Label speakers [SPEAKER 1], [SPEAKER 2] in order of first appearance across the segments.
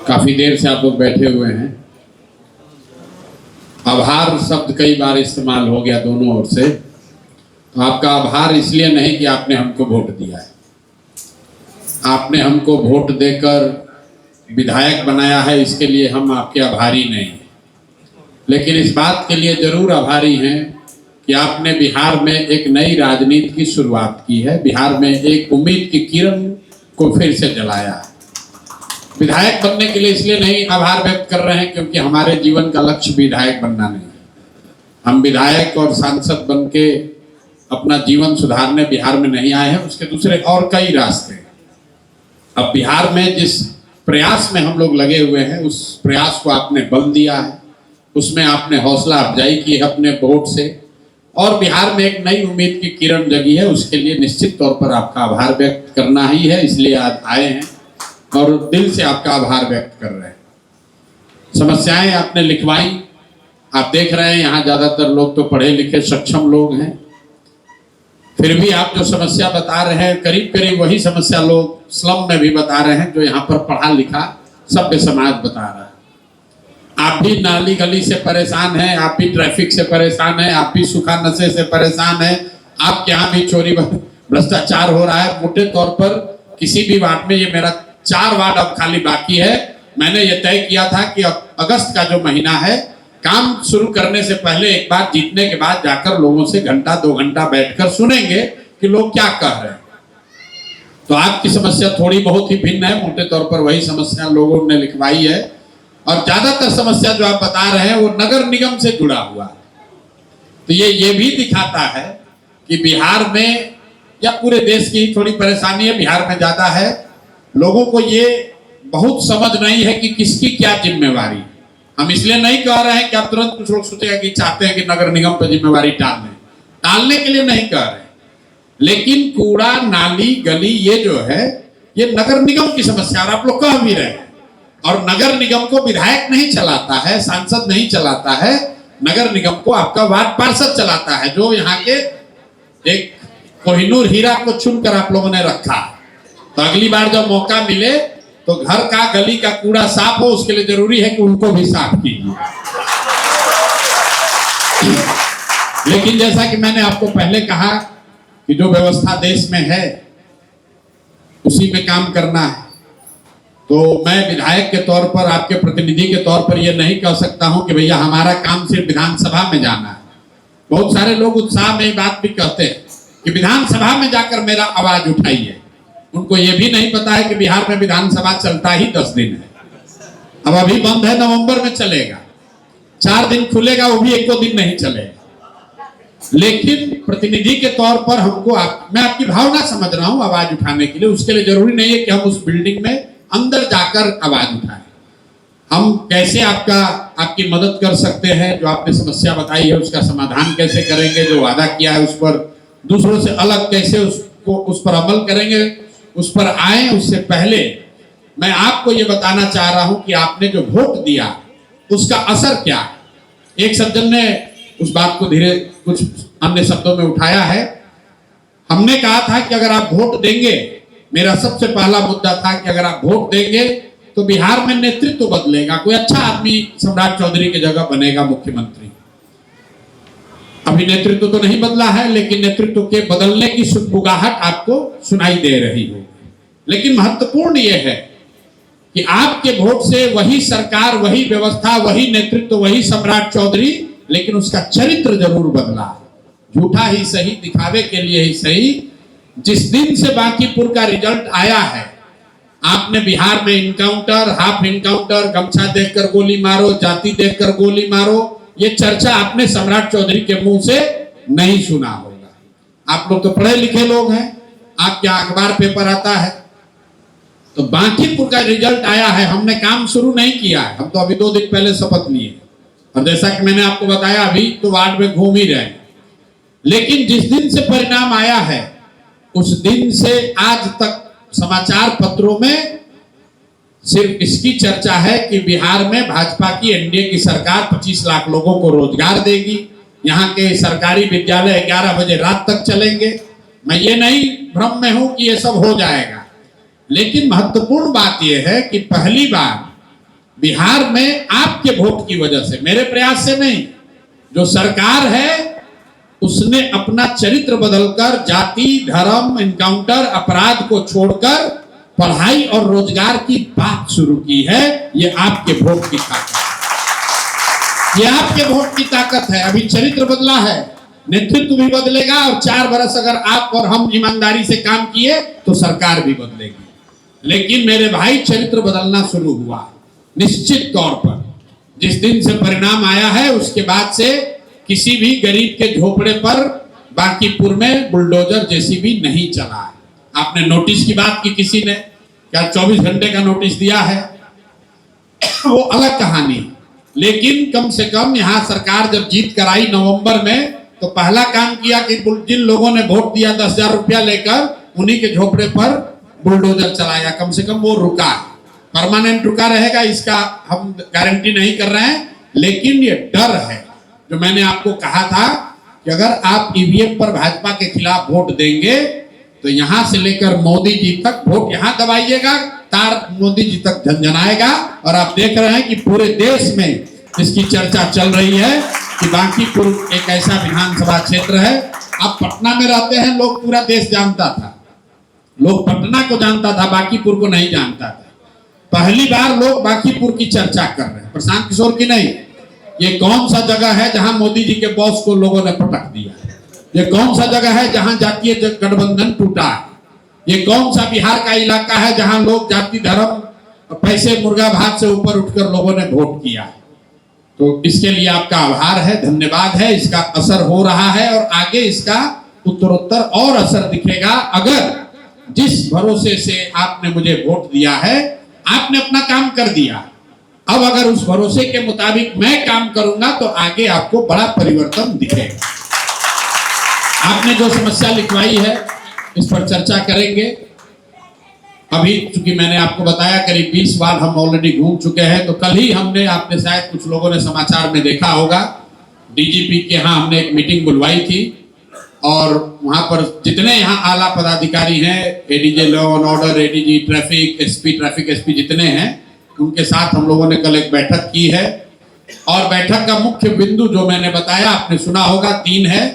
[SPEAKER 1] काफी देर से आप लोग बैठे हुए हैं। आभार शब्द कई बार इस्तेमाल हो गया दोनों ओर से। तो आपका आभार इसलिए नहीं कि आपने हमको वोट दिया है, आपने हमको वोट देकर विधायक बनाया है, इसके लिए हम आपके आभारी नहीं हैं। लेकिन इस बात के लिए जरूर आभारी हैं कि आपने बिहार में एक नई राजनीति की शुरुआत की है, बिहार में एक उम्मीद की किरण को फिर से जलाया है। विधायक बनने के लिए इसलिए नहीं आभार व्यक्त कर रहे हैं क्योंकि हमारे जीवन का लक्ष्य विधायक बनना नहीं है। हम विधायक और सांसद बन के अपना जीवन सुधारने बिहार में नहीं आए हैं, उसके दूसरे और कई रास्ते हैं। अब बिहार में जिस प्रयास में हम लोग लगे हुए हैं उस प्रयास को आपने बल दिया है, उसमें आपने हौसला अफजाई की है अपने वोट से, और बिहार में एक नई उम्मीद की किरण जगी है। उसके लिए निश्चित तौर पर आपका आभार व्यक्त करना ही है, इसलिए आज आए हैं और दिल से आपका आभार व्यक्त कर रहे हैं। समस्याएं आपने लिखवाई, आप देख रहे हैं यहाँ ज्यादातर लोग तो पढ़े लिखे सक्षम लोग हैं, फिर भी आप जो समस्या बता रहे हैं करीब करीब वही समस्या लोग स्लम में भी बता रहे हैं जो यहाँ पर पढ़ा लिखा सभ्य समाज बता रहा है। आप भी नाली गली से परेशान हैं, आप भी ट्रैफिक से परेशान हैं, आप भी सूखा नशे से परेशान हैं, आपके यहाँ भी चोरी भ्रष्टाचार हो रहा है। मोटे तौर पर किसी भी वार्ड में, ये मेरा 4 वार्ड अब खाली बाकी है, मैंने ये तय किया था कि अगस्त का जो महीना है काम शुरू करने से पहले एक बार जीतने के बाद जाकर लोगों से घंटा 2 घंटा बैठकर सुनेंगे कि लोग क्या कह रहे हैं। तो आपकी समस्या थोड़ी बहुत ही भिन्न है, मोटे तौर पर वही समस्या लोगों ने लिखवाई है, और ज्यादातर समस्या जो आप बता रहे हैं वो नगर निगम से जुड़ा हुआ है। तो ये भी दिखाता है कि बिहार में या पूरे देश की थोड़ी परेशानी है, बिहार में ज्यादा है। लोगों को ये बहुत समझ नहीं है कि किसकी क्या जिम्मेवारी। हम इसलिए नहीं कह रहे हैं कि आप तुरंत कुछ लोग सोचेगा कि चाहते हैं कि नगर निगम पर जिम्मेवारी टालने के लिए नहीं कह रहे, लेकिन कूड़ा नाली गली ये जो है ये नगर निगम की समस्या, और आप लोग कह भी रहे हैं। और नगर निगम को विधायक नहीं चलाता है, सांसद नहीं चलाता है, नगर निगम को आपका वार्ड पार्षद चलाता है, जो यहाँ के एक कोहिनूर हीरा को चुनकर आप लोगों ने रखा। तो अगली बार जब मौका मिले तो घर का गली का कूड़ा साफ हो, उसके लिए जरूरी है कि उनको भी साफ कीजिए। लेकिन जैसा कि मैंने आपको पहले कहा कि जो व्यवस्था देश में है उसी में काम करना है। तो मैं विधायक के तौर पर, आपके प्रतिनिधि के तौर पर यह नहीं कह सकता हूं कि भैया हमारा काम सिर्फ विधानसभा में जाना है। बहुत सारे लोग उत्साह में बात भी कहते हैं कि विधानसभा में जाकर मेरा आवाज उठाइए। उनको यह भी नहीं पता है कि बिहार में विधानसभा चलता ही 10 दिन है। अब अभी बंद है, नवंबर में चलेगा, 4 दिन खुलेगा, वो भी 1 दिन नहीं चलेगा। लेकिन प्रतिनिधि के तौर पर हमको मैं आपकी भावना समझ रहा हूं आवाज उठाने के लिए। उसके लिए जरूरी नहीं है कि हम उस बिल्डिंग में अंदर जाकर आवाज उठाएं। हम कैसे आपकी मदद कर सकते हैं, जो आपने समस्या बताई है उसका समाधान कैसे करेंगे, जो वादा किया है उस पर दूसरों से अलग कैसे उस पर अमल करेंगे, उस पर आए। उससे पहले मैं आपको ये बताना चाह रहा हूं कि आपने जो वोट दिया उसका असर क्या है। एक सज्जन ने उस बात को धीरे कुछ अन्य शब्दों में उठाया है। हमने कहा था कि अगर आप वोट देंगे, मेरा सबसे पहला मुद्दा था कि अगर आप वोट देंगे तो बिहार में नेतृत्व बदलेगा, कोई अच्छा आदमी सम्राट चौधरी की जगह बनेगा मुख्यमंत्री। अभी नेतृत्व तो नहीं बदला है, लेकिन नेतृत्व के बदलने की सुगबुगाहट आपको सुनाई दे रही है। लेकिन महत्वपूर्ण यह है कि आपके वोट से वही सरकार, वही व्यवस्था, वही नेतृत्व, वही सम्राट चौधरी, लेकिन उसका चरित्र जरूर बदला। झूठा ही सही, दिखावे के लिए ही सही। जिस दिन से बांकीपुर का रिजल्ट आया है, आपने बिहार में इनकाउंटर, हाफ इनकाउंटर, गमछा देखकर गोली मारो, जाति देखकर गोली मारो, ये चर्चा आपने सम्राट चौधरी के मुंह से नहीं सुना होगा। आप लोग तो पढ़े लिखे लोग हैं, आपके अखबार पेपर आता है। तो बांकीपुर का रिजल्ट आया है, हमने काम शुरू नहीं किया है, हम तो अभी 2 दिन पहले शपथ लिए, और जैसा कि मैंने आपको बताया अभी तो वार्ड में घूम ही रहे हैं। लेकिन जिस दिन से परिणाम आया है उस दिन से आज तक समाचार पत्रों में सिर्फ इसकी चर्चा है कि बिहार में भाजपा की एनडीए की सरकार 25 लाख लोगों को रोजगार देगी, यहाँ के सरकारी विद्यालय 11 बजे रात तक चलेंगे। मैं ये नहीं भ्रम में हूं कि ये सब हो जाएगा, लेकिन महत्वपूर्ण बात यह है कि पहली बार बिहार में आपके वोट की वजह से, मेरे प्रयास से नहीं, जो सरकार है उसने अपना चरित्र बदलकर जाति, धर्म, इनकाउंटर, अपराध को छोड़कर पढ़ाई और रोजगार की बात शुरू की है। ये आपके वोट की ताकत है, ये आपके वोट की ताकत है। अभी चरित्र बदला है, नेतृत्व भी बदलेगा और 4 बरस अगर आप और हम ईमानदारी से काम किए तो सरकार भी बदलेगी। लेकिन मेरे भाई, चरित्र बदलना शुरू हुआ निश्चित तौर पर। जिस दिन से परिणाम आया है उसके बाद से किसी भी गरीब के झोपड़े पर बांकीपुर में बुलडोजर जेसीबी नहीं चला है। आपने नोटिस की बात की, किसी ने क्या 24 घंटे का नोटिस दिया है, वो अलग कहानी। लेकिन कम से कम यहाँ सरकार जब जीत कर आई नवंबर में, तो पहला काम किया कि जिन लोगों ने वोट दिया 10,000 रुपया लेकर, उन्हीं के झोपड़े पर बुलडोजर चलाया। कम से कम वो रुका, परमानेंट रुका रहेगा इसका हम गारंटी नहीं कर रहे हैं, लेकिन ये डर है जो मैंने आपको कहा था कि अगर आप ईवीएम पर भाजपा के खिलाफ वोट देंगे तो यहां से लेकर मोदी जी तक वोट यहां दबाइएगा, तार मोदी जी तक झंझनाएगा। और आप देख रहे हैं कि पूरे देश में इसकी चर्चा चल रही है कि बांकीपुर एक ऐसा विधानसभा क्षेत्र है। आप पटना में रहते हैं, लोग पूरा देश जानता था, लोग पटना को जानता था, बांकीपुर को नहीं जानता था। पहली बार लोग बांकीपुर की चर्चा कर रहे हैं, प्रशांत किशोर की नहीं। ये कौन सा जगह है जहां मोदी जी के बॉस को लोगों ने पटक दिया? ये कौन सा जगह है जहां जातीय गठबंधन टूटा है? ये कौन सा बिहार का इलाका है जहां लोग जाति, धर्म, पैसे, मुर्गा भात से ऊपर उठकर लोगों ने वोट किया? तो इसके लिए आपका आभार है, धन्यवाद है। इसका असर हो रहा है और आगे इसका उत्तरोत्तर और असर दिखेगा। अगर जिस भरोसे से आपने मुझे वोट दिया है, आपने अपना काम कर दिया, अब अगर उस भरोसे के मुताबिक मैं काम करूंगा तो आगे आपको बड़ा परिवर्तन दिखेगा। आपने जो समस्या लिखवाई है इस पर चर्चा करेंगे। अभी चूंकि मैंने आपको बताया करीब 20 बार हम ऑलरेडी घूम चुके हैं, तो कल ही हमने, आपने शायद कुछ लोगों ने समाचार में देखा होगा, डीजीपी के यहाँ हमने एक मीटिंग बुलवाई थी और वहां पर जितने यहाँ आला पदाधिकारी हैं, ADJ law and order, ADG traffic, SP traffic, SP जितने हैं, उनके साथ हम लोगों ने कल एक बैठक की है। और बैठक का मुख्य बिंदु जो मैंने बताया, आपने सुना होगा, 3 है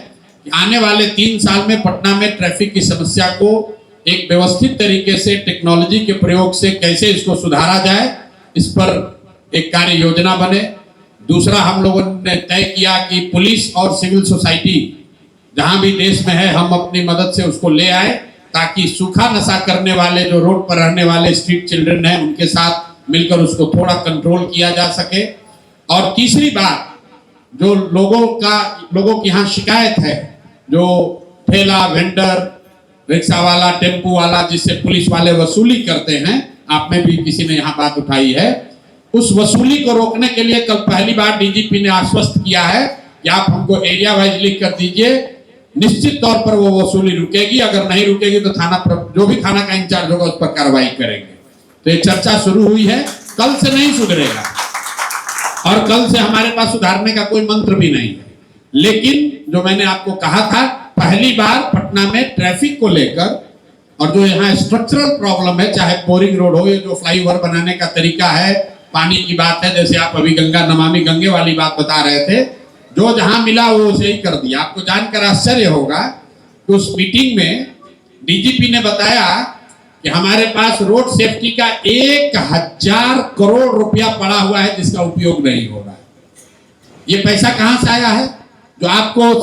[SPEAKER 1] कि आने वाले 3 साल में पटना में ट्रैफिक की समस्या को एक व्यवस्थित तरीके से टेक्नोलॉजी के प्रयोग से कैसे इसको सुधारा जाए, इस पर एक कार्य योजना बने। दूसरा, हम लोगों ने तय किया कि पुलिस और सिविल सोसाइटी जहां भी देश में है, हम अपनी मदद से उसको ले आए ताकि सूखा नशा करने वाले जो रोड पर रहने वाले स्ट्रीट चिल्ड्रन हैं, उनके साथ मिलकर उसको थोड़ा कंट्रोल किया जा सके। और तीसरी बात, जो लोगों की यहाँ शिकायत है, जो ठेला, वेंडर, रिक्शा वाला, टेम्पू वाला, जिससे पुलिस वाले वसूली करते हैं, आप में भी किसी ने यहाँ बात उठाई है, उस वसूली को रोकने के लिए कल पहली बार डीजीपी ने आश्वस्त किया है कि आप हमको एरिया वाइज लिख कर दीजिए, निश्चित तौर पर वो वसूली रुकेगी। अगर नहीं रुकेगी तो जो भी थाना का इंचार्ज होगा उस पर कार्रवाई करेंगे। तो ये चर्चा शुरू हुई है, कल से नहीं सुधरेगा और कल से हमारे पास सुधारने का कोई मंत्र भी नहीं है। लेकिन जो मैंने आपको कहा था, पहली बार पटना में ट्रैफिक को लेकर और जो यहाँ स्ट्रक्चरल प्रॉब्लम है, चाहे बोरिंग रोड हो, ये जो फ्लाईओवर बनाने का तरीका है, पानी की बात है, जैसे आप अभी गंगा नमामि गंगे वाली बात बता रहे थे, जो जहां मिला वो उसे ही कर दिया। आपको जानकर आश्चर्य होगा कि उस मीटिंग में डीजीपी ने बताया कि हमारे पास रोड सेफ्टी का 1000 करोड़ रुपया पड़ा हुआ है जिसका उपयोग नहीं हो रहा है। ये पैसा कहां से आया है? जो आपको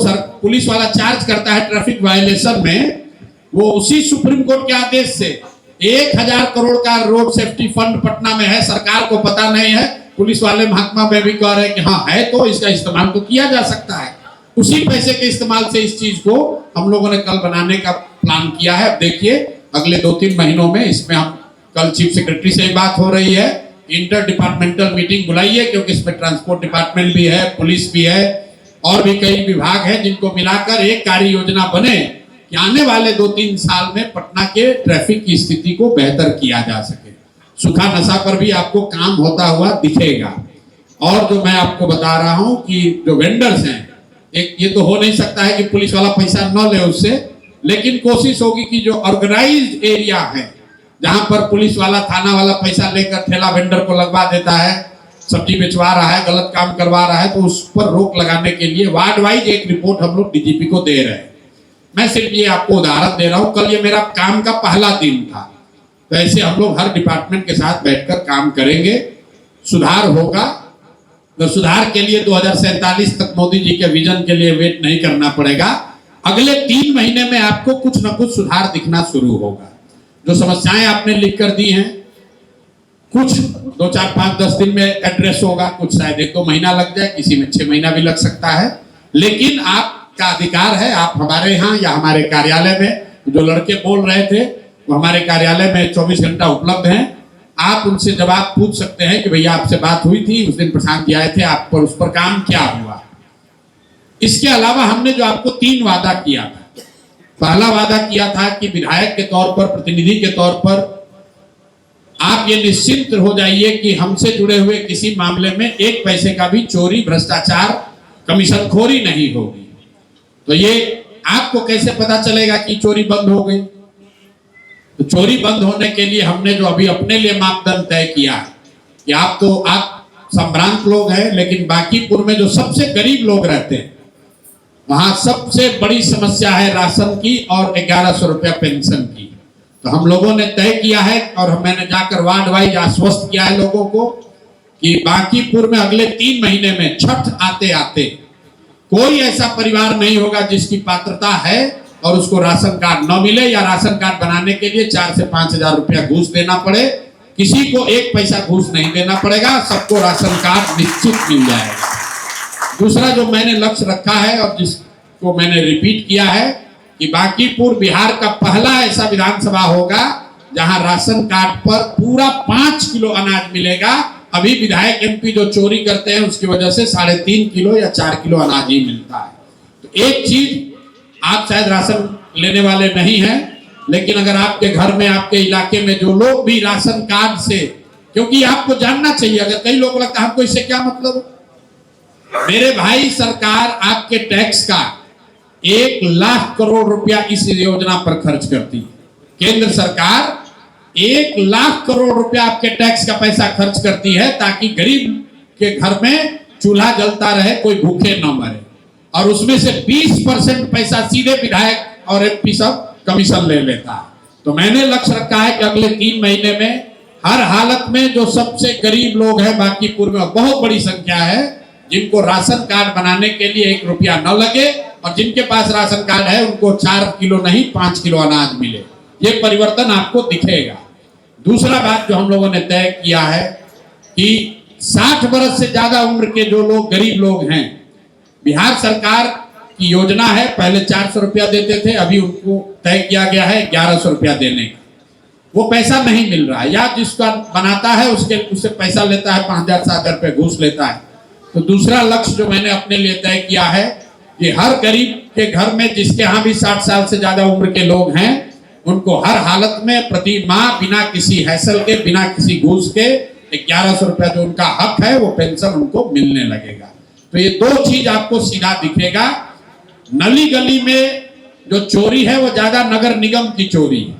[SPEAKER 1] पुलिस वाला चार्ज करता है ट्रैफिक वायलेशन में, वो उसी सुप्रीम कोर्ट के आदेश से 1000 करोड़ का रोड सेफ्टी फंड पटना में है। सरकार को पता नहीं है, पुलिस वाले महकमा में भी कह रहे हैं कि हाँ है, तो इसका इस्तेमाल तो किया जा सकता है। उसी पैसे के इस्तेमाल से इस चीज को हम लोगों ने कल बनाने का प्लान किया है। अब देखिए अगले 2-3 महीनों में इसमें हम, कल चीफ सेक्रेटरी से बात हो रही है, इंटर डिपार्टमेंटल मीटिंग बुलाइए, क्योंकि इसमें ट्रांसपोर्ट डिपार्टमेंट भी है, पुलिस भी है और भी कई विभाग है, जिनको मिलाकर एक कार्य योजना बने कि आने वाले 2-3 साल में पटना के ट्रैफिक की स्थिति को बेहतर किया जा सके। सूखा नशा पर भी आपको काम होता हुआ दिखेगा। और जो मैं आपको बता रहा हूं कि जो वेंडर्स हैं, एक ये तो हो नहीं सकता है कि पुलिस वाला पैसा न ले उससे, लेकिन कोशिश होगी कि जो ऑर्गेनाइज्ड एरिया है, जहां पर पुलिस वाला, थाना वाला पैसा लेकर ठेला वेंडर को लगवा देता है सब्जी बेचवा रहा है, गलत काम करवा रहा है, तो उस पर रोक लगाने के लिए वार्ड वाइज एक रिपोर्ट हम लोग डीजीपी को दे रहे हैं। मैं सिर्फ ये आपको उदाहरण दे रहा हूं, कल ये मेरा काम का पहला दिन था। तो ऐसे हम लोग हर डिपार्टमेंट के साथ बैठकर काम करेंगे, सुधार होगा। तो सुधार के लिए 2047 तक मोदी जी के विजन के लिए वेट नहीं करना पड़ेगा। अगले 3 महीने में आपको कुछ न कुछ सुधार दिखना शुरू होगा। जो समस्याएं आपने लिख कर दी हैं, कुछ 2, 4, 5, 10 दिन में एड्रेस होगा, कुछ शायद 1-2 महीना लग जाए, किसी में 6 महीना भी लग सकता है। लेकिन आपका अधिकार है, आप हमारे यहाँ या हमारे कार्यालय में, जो लड़के बोल रहे थे वो हमारे कार्यालय में 24 घंटा उपलब्ध हैं। आप उनसे जवाब पूछ सकते हैं कि भैया आपसे बात हुई थी, उस दिन प्रशांत जी आए थे, आप पर उस पर काम क्या हुआ। इसके अलावा हमने जो आपको 3 वादा किया था, पहला वादा किया था कि विधायक के तौर पर, प्रतिनिधि के तौर पर आप ये निश्चिंत हो जाइए कि हमसे जुड़े हुए किसी मामले में 1 पैसे का भी चोरी, भ्रष्टाचार, कमीशनखोरी नहीं होगी। तो ये आपको कैसे पता चलेगा कि चोरी बंद हो गई? तो चोरी बंद होने के लिए हमने जो अभी अपने लिए मापदंड तय किया है कि आप संभ्रांत लोग हैं, लेकिन बांकीपुर में जो सबसे गरीब लोग रहते हैं वहां सबसे बड़ी समस्या है राशन की और 1100 रुपया पेंशन की। तो हम लोगों ने तय किया है और मैंने जाकर वार्ड वाइज आश्वस्त किया है लोगों को कि बांकीपुर में अगले 3 महीने में छठ आते आते कोई ऐसा परिवार नहीं होगा जिसकी पात्रता है और उसको राशन कार्ड न मिले या राशन कार्ड बनाने के लिए 4 से 5 हजार रुपया घूस देना पड़े। किसी को 1 पैसा घूस नहीं देना पड़ेगा, सबको राशन कार्ड निश्चित मिल जाएगा। दूसरा जो मैंने लक्ष्य रखा है और जिसको मैंने रिपीट किया है कि बांकीपुर बिहार का पहला ऐसा विधानसभा होगा जहां राशन कार्ड पर पूरा 5 किलो अनाज मिलेगा। अभी विधायक एमपी जो चोरी करते हैं उसकी वजह से 3.5 किलो या 4 किलो अनाज ही मिलता है। तो एक चीज, आप शायद राशन लेने वाले नहीं हैं, लेकिन अगर आपके घर में, आपके इलाके में जो लोग भी राशन कार्ड से, क्योंकि आपको जानना चाहिए, अगर कई लोग लगता है हमको इससे क्या मतलब, मेरे भाई सरकार आपके टैक्स का 1 लाख करोड़ रुपया इस योजना पर खर्च करती है। केंद्र सरकार 1 लाख करोड़ रुपया आपके टैक्स का पैसा खर्च करती है ताकि गरीब के घर में चूल्हा जलता रहे, कोई भूखे न मरे। और उसमें से 20% पैसा सीधे विधायक और एमपी सब कमीशन ले लेता है। तो मैंने लक्ष्य रखा है कि अगले 3 महीने में हर हालत में जो सबसे गरीब लोग हैं बांकीपुर में, बहुत बड़ी संख्या है, जिनको राशन कार्ड बनाने के लिए 1 रुपया न लगे और जिनके पास राशन कार्ड है उनको 4 किलो नहीं 5 किलो अनाज मिले। ये परिवर्तन आपको दिखेगा। दूसरा बात जो हम लोगों ने तय किया है कि 60 वर्ष से ज्यादा उम्र के जो लोग, गरीब लोग हैं, बिहार सरकार की योजना है, पहले 400 रुपया देते थे, अभी उनको तय किया गया है 1100 रुपया देने का। वो पैसा नहीं मिल रहा है, या जिसका बनाता है उससे पैसा लेता है, 5000-7000 रुपये घूस लेता है। तो दूसरा लक्ष्य जो मैंने अपने लिए तय किया है कि हर गरीब के घर में जिसके यहाँ भी 60 साल से ज्यादा उम्र के लोग हैं, उनको हर हालत में प्रति माह बिना किसी हैसल के, बिना किसी घूस के 1100 रुपया जो उनका हक है वो पेंशन उनको मिलने लगेगा। तो ये 2 चीज आपको सीधा दिखेगा। नली गली में जो चोरी है वो ज्यादा नगर निगम की चोरी है,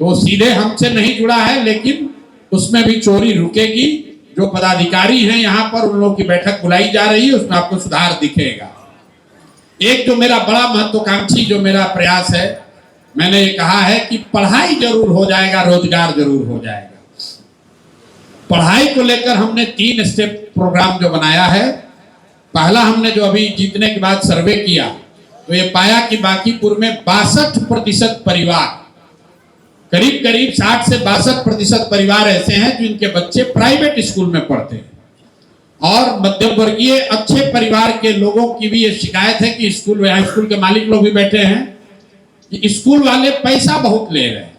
[SPEAKER 1] तो वो सीधे हमसे नहीं जुड़ा है, लेकिन उसमें भी चोरी रुकेगी। जो पदाधिकारी हैं यहाँ पर, उन लोगों की बैठक बुलाई जा रही है, उसमें आपको सुधार दिखेगा। एक जो मेरा बड़ा महत्वाकांक्षी जो मेरा प्रयास है, मैंने ये कहा है कि पढ़ाई जरूर हो जाएगा, रोजगार जरूर हो जाएगा। पढ़ाई को लेकर हमने 3 स्टेप प्रोग्राम जो बनाया है। पहला, हमने जो अभी जीतने के बाद सर्वे किया तो ये पाया कि बांकीपुर में 62% परिवार, करीब करीब 60 से 62% परिवार ऐसे हैं जिनके बच्चे प्राइवेट स्कूल में पढ़ते हैं। और मध्यम वर्गीय अच्छे परिवार के लोगों की भी ये शिकायत है कि स्कूल के मालिक लोग भी बैठे हैं कि स्कूल वाले पैसा बहुत ले रहे हैं,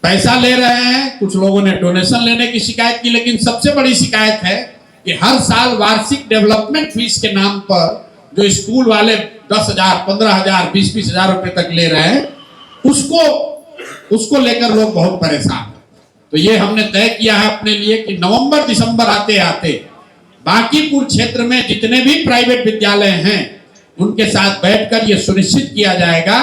[SPEAKER 1] पैसा ले रहे हैं। कुछ लोगों ने डोनेशन लेने की शिकायत की, लेकिन सबसे बड़ी शिकायत है कि हर साल वार्षिक डेवलपमेंट फीस के नाम पर जो स्कूल वाले 10,000, 15,000, 20-20 हजार रुपए तक ले रहे हैं, उसको लेकर लोग बहुत परेशान हैं। तो ये हमने तय किया है अपने लिए कि नवंबर दिसंबर आते आते बांकीपुर क्षेत्र में जितने भी प्राइवेट विद्यालय हैं उनके साथ बैठकर ये सुनिश्चित किया जाएगा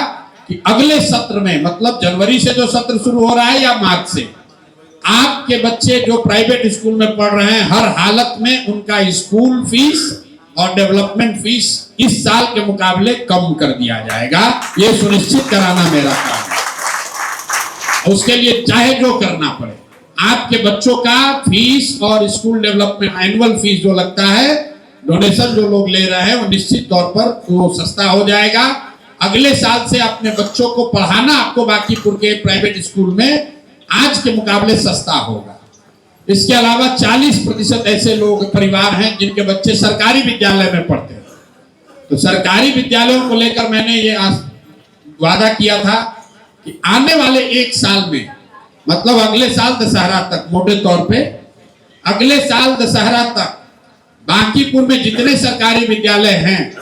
[SPEAKER 1] कि अगले सत्र में, मतलब जनवरी से जो सत्र शुरू हो रहा है या मार्च से, आपके बच्चे जो प्राइवेट स्कूल में पढ़ रहे हैं, हर हालत में उनका स्कूल फीस और डेवलपमेंट फीस इस साल के मुकाबले कम कर दिया जाएगा। ये सुनिश्चित कराना मेरा काम है। उसके लिए चाहे जो करना पड़े, आपके बच्चों का फीस और स्कूल डेवलपमेंट एनुअल फीस जो लगता है, डोनेशन जो लोग ले रहे हैं, वो निश्चित तौर पर वो सस्ता हो जाएगा। अगले साल से अपने बच्चों को पढ़ाना आपको बांकीपुर के प्राइवेट स्कूल में आज के मुकाबले सस्ता होगा। इसके अलावा 40% ऐसे लोग परिवार हैं जिनके बच्चे सरकारी विद्यालय में पढ़ते हैं। तो सरकारी विद्यालयों को लेकर मैंने ये वादा किया था कि आने वाले एक साल में, मतलब अगले साल दशहरा तक, मोटे तौर पे अगले साल दशहरा तक बांकीपुर में जितने सरकारी विद्यालय हैं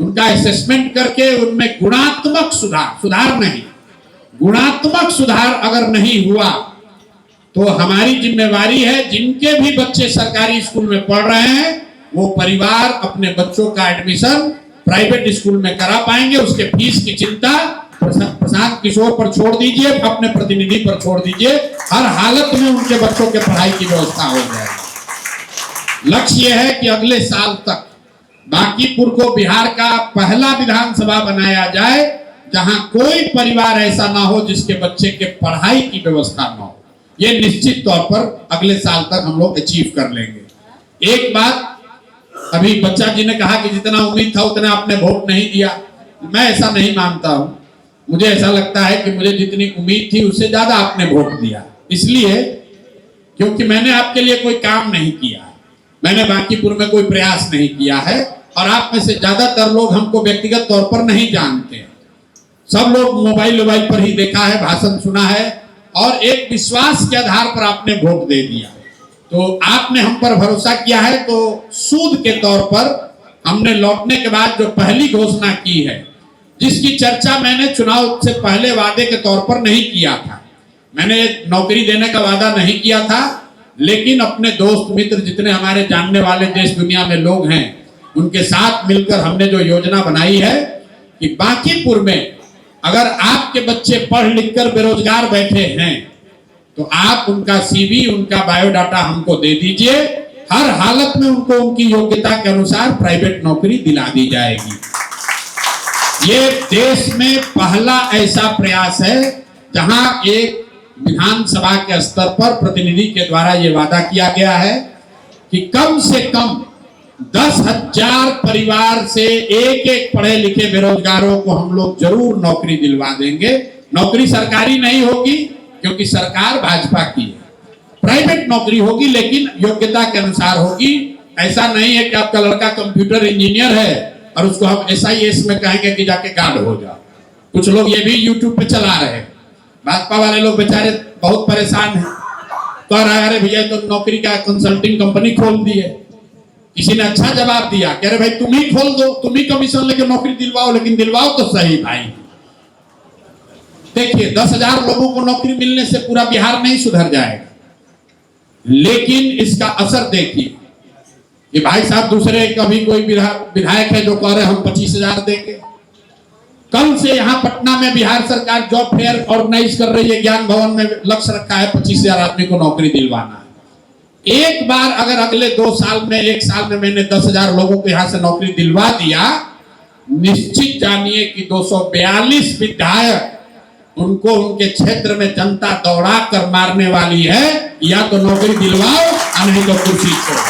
[SPEAKER 1] उनका असेसमेंट करके उनमें गुणात्मक सुधार नहीं, गुणात्मक सुधार अगर नहीं हुआ तो हमारी जिम्मेवारी है, जिनके भी बच्चे सरकारी स्कूल में पढ़ रहे हैं वो परिवार अपने बच्चों का एडमिशन प्राइवेट स्कूल में करा पाएंगे। उसके फीस की चिंता प्रशांत किशोर पर छोड़ दीजिए, अपने प्रतिनिधि पर छोड़ दीजिए। हर हालत में उनके बच्चों के पढ़ाई की व्यवस्था हो जाएगी। लक्ष्य यह है कि अगले साल तक बांकीपुर को बिहार का पहला विधानसभा बनाया जाए जहां कोई परिवार ऐसा ना हो जिसके बच्चे के पढ़ाई की व्यवस्था ना हो। ये निश्चित तौर पर अगले साल तक हम लोग अचीव कर लेंगे। एक बात, अभी बच्चा जी ने कहा कि जितना उम्मीद था उतना आपने वोट नहीं दिया। मैं ऐसा नहीं मानता हूं। मुझे ऐसा लगता है कि मुझे जितनी उम्मीद थी उससे ज्यादा आपने वोट दिया, इसलिए क्योंकि मैंने आपके लिए कोई काम नहीं किया, मैंने बांकीपुर में कोई प्रयास नहीं किया है। और आप में से ज्यादातर लोग हमको व्यक्तिगत तौर पर नहीं जानते। सब लोग मोबाइल पर ही देखा है, भाषण सुना है और एक विश्वास के आधार पर आपने वोट दे दिया। तो आपने हम पर भरोसा किया है, तो सूद के तौर पर हमने लौटने के बाद जो पहली घोषणा की है, जिसकी चर्चा मैंने चुनाव से पहले वादे के तौर पर नहीं किया था, मैंने नौकरी देने का वादा नहीं किया था, लेकिन अपने दोस्त मित्र जितने हमारे जानने वाले देश दुनिया में लोग हैं उनके साथ मिलकर हमने जो योजना बनाई है कि बांकीपुर में अगर आपके बच्चे पढ़ लिख कर बेरोजगार बैठे हैं तो आप उनका सीवी, उनका बायोडाटा हमको दे दीजिए। हर हालत में उनको उनकी योग्यता के अनुसार प्राइवेट नौकरी दिला दी जाएगी। ये देश में पहला ऐसा प्रयास है जहां एक विधानसभा के स्तर पर प्रतिनिधि के द्वारा ये वादा किया गया है कि कम से कम 10,000 परिवार से एक पढ़े लिखे बेरोजगारों को हम लोग जरूर नौकरी दिलवा देंगे। नौकरी सरकारी नहीं होगी क्योंकि सरकार भाजपा की है, प्राइवेट नौकरी होगी लेकिन योग्यता के अनुसार होगी। ऐसा नहीं है कि आपका लड़का कंप्यूटर इंजीनियर है और उसको हम SIS में कहेंगे कि जाके गार्ड हो जाओ। कुछ लोग ये भी यूट्यूब पे चला रहे हैं। भाजपा वाले लोग बेचारे बहुत परेशान हैं, कह रहे अरे भैया तो नौकरी का कंसल्टिंग कंपनी खोल दी है। किसी ने अच्छा जवाब दिया, कह रहे भाई तुम ही खोल दो, तुम ही कमीशन लेके नौकरी दिलवाओ, लेकिन दिलवाओ तो सही भाई। देखिए 10,000 लोगों को नौकरी मिलने से पूरा बिहार नहीं सुधर जाएगा, लेकिन इसका असर देखिए कि भाई साहब दूसरे कभी कोई विधायक है जो कह रहे हम 25,000 देंगे। कल से यहाँ पटना में बिहार सरकार जॉब फेयर ऑर्गेनाइज कर रही है, ज्ञान भवन में लक्ष्य रखा है 25,000 आदमी को नौकरी दिलवाना है। एक बार अगर अगले 2 साल में, 1 साल में मैंने 10,000 लोगों को यहाँ से नौकरी दिलवा दिया, निश्चित जानिए कि 242 विधायक उनको उनके क्षेत्र में जनता दौड़ा कर मारने वाली है। या तो नौकरी दिलवाओ या नहीं तो कुर्सी छोड़ो।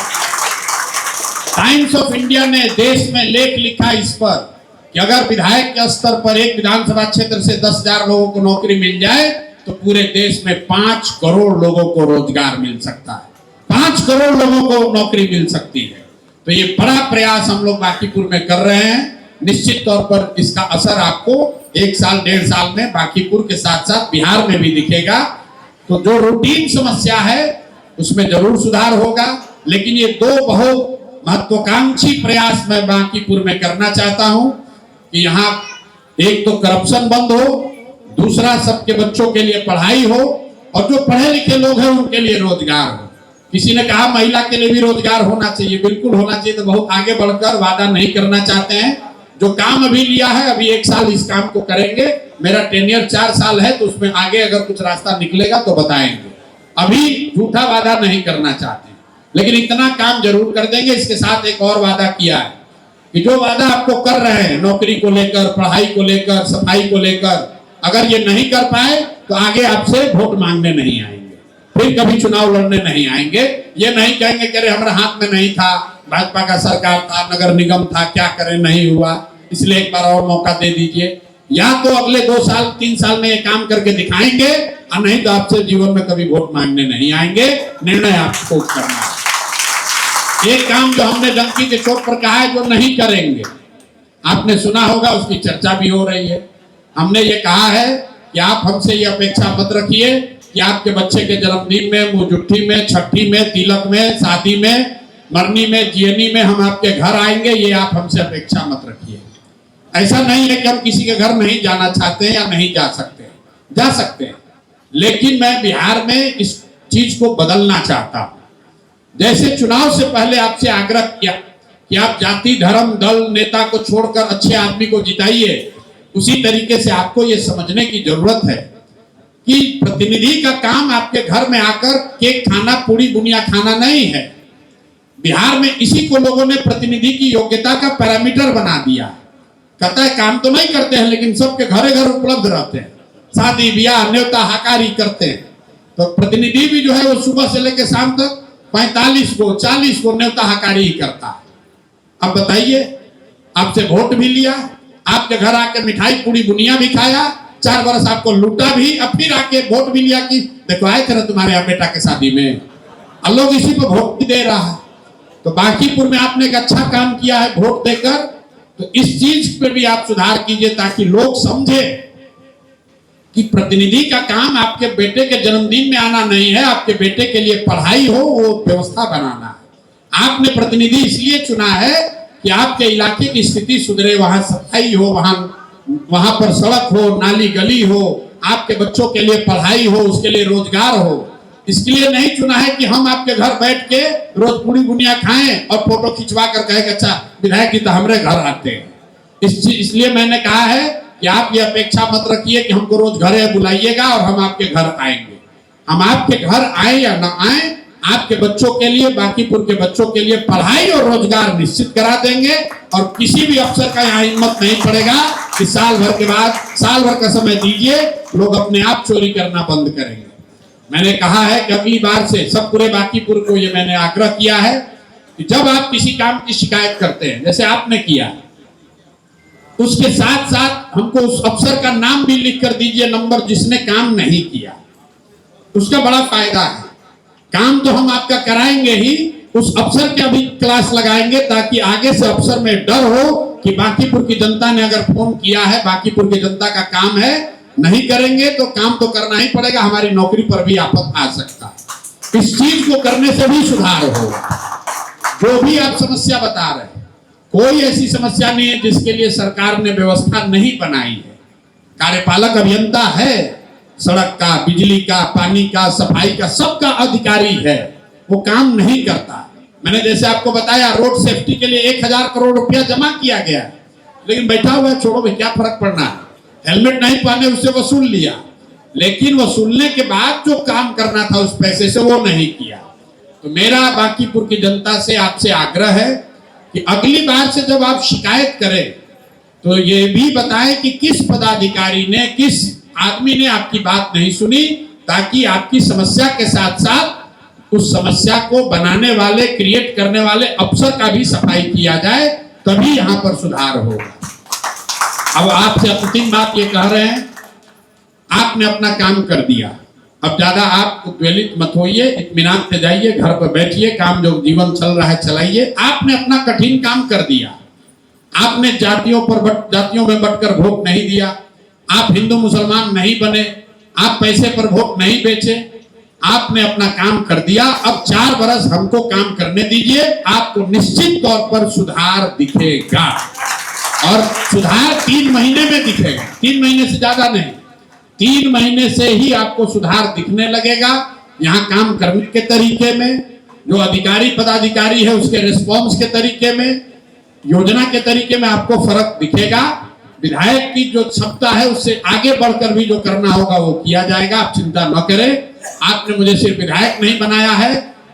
[SPEAKER 1] टाइम्स ऑफ इंडिया ने देश में लेख लिखा इस पर कि अगर विधायक के स्तर पर एक विधानसभा क्षेत्र से 10,000 लोगों को नौकरी मिल जाए तो पूरे देश में 5 करोड़ लोगों को रोजगार मिल सकता है, 5 करोड़ लोगों को नौकरी मिल सकती है। तो ये बड़ा प्रयास हम लोग बांकीपुर में कर रहे हैं। निश्चित तौर पर इसका असर आपको 1 साल 1.5 साल में बांकीपुर के साथ साथ बिहार में भी दिखेगा। तो जो रूटीन समस्या है उसमें जरूर सुधार होगा, लेकिन ये 2 बहुत महत्वाकांक्षी प्रयास मैं बांकीपुर में करना चाहता हूं कि यहाँ एक तो करप्शन बंद हो, दूसरा सबके बच्चों के लिए पढ़ाई हो और जो पढ़े लिखे लोग हैं उनके लिए रोजगार हो। किसी ने कहा महिला के लिए भी रोजगार होना चाहिए, बिल्कुल होना चाहिए। तो बहुत आगे बढ़कर वादा नहीं करना चाहते हैं। जो काम अभी लिया है, अभी 1 साल इस काम को करेंगे। मेरा टेन्योर 4 साल है, तो उसमें आगे अगर कुछ रास्ता निकलेगा तो बताएंगे। अभी झूठा वादा नहीं करना चाहते, लेकिन इतना काम जरूर कर देंगे। इसके साथ एक और वादा किया है कि जो वादा आपको कर रहे हैं नौकरी को लेकर, पढ़ाई को लेकर, सफाई को लेकर, अगर ये नहीं कर पाए तो आगे आपसे वोट मांगने नहीं आएंगे, फिर कभी चुनाव लड़ने नहीं आएंगे। ये नहीं कहेंगे कि अरे हमारे हाथ में नहीं था, भाजपा का सरकार था, नगर निगम था, क्या करें नहीं हुआ, इसलिए एक बार और मौका दे दीजिए। या तो अगले 2 साल 3 साल में ये काम करके दिखाएंगे, और नहीं तो आपसे जीवन में कभी वोट मांगने नहीं आएंगे। निर्णय आपको करना है। एक काम जो हमने डंकी के चोट पर कहा है जो नहीं करेंगे, आपने सुना होगा, उसकी चर्चा भी हो रही है। हमने ये कहा है कि आप हमसे ये अपेक्षा मत रखिए कि आपके बच्चे के जन्मदिन में, मुजुट्ठी में, छठी में, तिलक में, शादी में, मरनी में, जीनी में हम आपके घर आएंगे, ये आप हमसे अपेक्षा मत रखिए। ऐसा नहीं है कि हम किसी के घर नहीं जाना चाहते हैं या नहीं जा सकते, जा सकते हैं, लेकिन मैं बिहार में इस चीज को बदलना चाहता हूं। जैसे चुनाव से पहले आपसे आग्रह किया कि आप जाति, धर्म, दल, नेता को छोड़कर अच्छे आदमी को जिताइए, उसी तरीके से आपको ये समझने की जरूरत है कि प्रतिनिधि का काम आपके घर में आकर केक खाना, पूरी बुनिया खाना नहीं है। बिहार में इसी को लोगों ने प्रतिनिधि की योग्यता का पैरामीटर बना दिया। कहता है काम तो नहीं करते हैं, लेकिन सबके घरे घर उपलब्ध रहते हैं, शादी ब्याह न्योता हकारी करते हैं। तो प्रतिनिधि भी जो है वो सुबह से लेकर शाम तक 45 को 40 को न्योता हकारी ही करता है। अब बताइए, आपसे वोट भी लिया, आपके घर आके मिठाई पूरी बुनिया भी खाया, 4 बरस आपको लूटा भी, अब फिर आके वोट भी लिया कि देखो आए थे ना तुम्हारे यहाँ बेटा के शादी में, अब लोग इसी पर वोट भी दे रहा है। तो बांकीपुर में आपने एक अच्छा काम किया है वोट देकर, तो इस चीज पे भी आप सुधार कीजिए ताकि लोग समझे कि प्रतिनिधि का काम आपके बेटे के जन्मदिन में आना नहीं है, आपके बेटे के लिए पढ़ाई हो वो व्यवस्था बनाना है। आपने प्रतिनिधि इसलिए चुना है कि आपके इलाके की स्थिति सुधरे, वहां सफाई हो, वहां पर सड़क हो, नाली गली हो, आपके बच्चों के लिए पढ़ाई हो, उसके लिए रोजगार हो। इसके लिए नहीं चुना है कि हम आपके घर बैठ के रोज पूरी बुनिया खाएं और फोटो खिंचवा कर कहें अच्छा विधायक जी तो हमारे घर आते हैं। इसलिए मैंने कहा है कि आप ये अपेक्षा मत रखिए कि हमको रोज घरे बुलाइएगा और हम आपके घर आएंगे। हम आपके घर आए या ना आए, आपके बच्चों के लिए, बांकीपुर के बच्चों के लिए पढ़ाई और रोजगार निश्चित करा देंगे। और किसी भी अफसर का यहाँ हिम्मत नहीं पड़ेगा कि साल भर के बाद, साल भर का समय दीजिए, लोग अपने आप चोरी करना बंद करेंगे। मैंने कहा है कि अगली बार से सब पूरे बांकीपुर को ये मैंने आग्रह किया है कि जब आप किसी काम की शिकायत करते हैं, जैसे आपने किया, उसके साथ साथ हमको उस अफसर का नाम भी लिख कर दीजिए, नंबर, जिसने काम नहीं किया। उसका बड़ा फायदा है। काम तो हम आपका कराएंगे ही, उस अफसर का भी क्लास लगाएंगे ताकि आगे से अफसर में डर हो कि बांकीपुर की जनता ने अगर फोन किया है, बांकीपुर की जनता का काम है, नहीं करेंगे तो काम तो करना ही पड़ेगा, हमारी नौकरी पर भी आफत आ सकता है। इस चीज को करने से भी सुधार होगा। जो भी आप समस्या बता रहे हैं, कोई ऐसी समस्या नहीं है जिसके लिए सरकार ने व्यवस्था नहीं बनाई है। कार्यपालक अभियंता है, सड़क का, बिजली का, पानी का, सफाई का, सबका अधिकारी है, वो काम नहीं करता। मैंने जैसे आपको बताया रोड सेफ्टी के लिए 1000 करोड़ रुपया जमा किया गया, लेकिन बैठा हुआ है, छोड़ो भाई क्या फर्क पड़ना है, हेलमेट नहीं पहने उससे वसूल लिया, लेकिन वसूलने के बाद जो काम करना था उस पैसे से वो नहीं किया। तो मेरा बांकीपुर की जनता से आपसे आग्रह है कि अगली बार से जब आप शिकायत करें तो ये भी बताएं कि किस पदाधिकारी ने, किस आदमी ने आपकी बात नहीं सुनी, ताकि आपकी समस्या के साथ साथ उस समस्या को बनाने वाले, क्रिएट करने वाले अफसर का भी सफाई किया जाए, तभी यहाँ पर सुधार होगा। अब आपसे अंतिम बात ये कह रहे हैं, आपने अपना काम कर दिया, अब ज्यादा आप उद्वेलित मत होइए, इत्मीनान से जाइए, घर पर बैठिए, काम जो जीवन चल रहा है चलाइए। आपने अपना कठिन काम कर दिया, आपने जातियों में बंटकर वोट नहीं दिया, आप हिंदू मुसलमान नहीं बने, आप पैसे पर वोट नहीं बेचे, आपने अपना काम कर दिया। अब 4 बरस हमको काम करने दीजिए, आपको निश्चित तौर पर सुधार दिखेगा, और सुधार 3 महीने में दिखेगा, 3 महीने से ज्यादा नहीं, 3 महीने से ही आपको सुधार दिखने लगेगा। यहाँ काम करने के तरीके में, जो अधिकारी पदाधिकारी है उसके रिस्पॉन्स के तरीके में, योजना के तरीके में आपको फर्क दिखेगा। विधायक की जो क्षमता है उससे आगे बढ़कर भी जो करना होगा वो किया जाएगा, आप चिंता न करें। आपने मुझे सिर्फ विधायक नहीं बनाया है,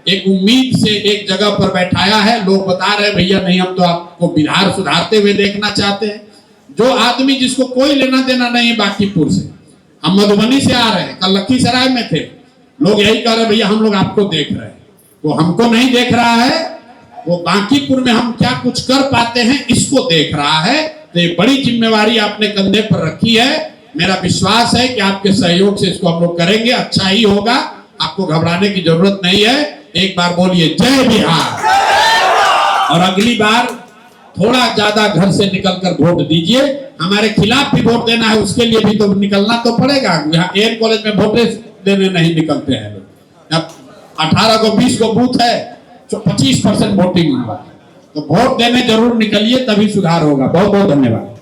[SPEAKER 1] एक उम्मीद से एक जगह पर बैठाया है। लोग बता रहे भैया नहीं, हम तो आपको बिहार सुधारते हुए देखना चाहते हैं। जो आदमी जिसको कोई लेना देना नहीं बांकीपुर से, हम मधुबनी से आ रहे हैं, कल लखीसराय में थे, लोग यही कह रहे भैया हम लोग आपको देख रहे हैं। वो हमको नहीं देख रहा है, वो बांकीपुर में हम क्या कुछ कर पाते हैं इसको देख रहा है। तो ये बड़ी जिम्मेवारी आपने कंधे पर रखी है। मेरा विश्वास है कि आपके सहयोग से इसको हम लोग करेंगे, अच्छा ही होगा, आपको घबराने की जरूरत नहीं है। एक बार बोलिए जय बिहार। और अगली बार थोड़ा ज्यादा घर से निकलकर वोट दीजिए। हमारे खिलाफ भी वोट देना है, उसके लिए भी तो निकलना तो पड़ेगा। यहाँ एयर कॉलेज में वोट देने नहीं निकलते हैं लोग। 18 को 20 को बूथ है, 25% वोटिंग हुआ, तो वोट देने जरूर निकलिए, तभी सुधार होगा। बहुत बहुत धन्यवाद।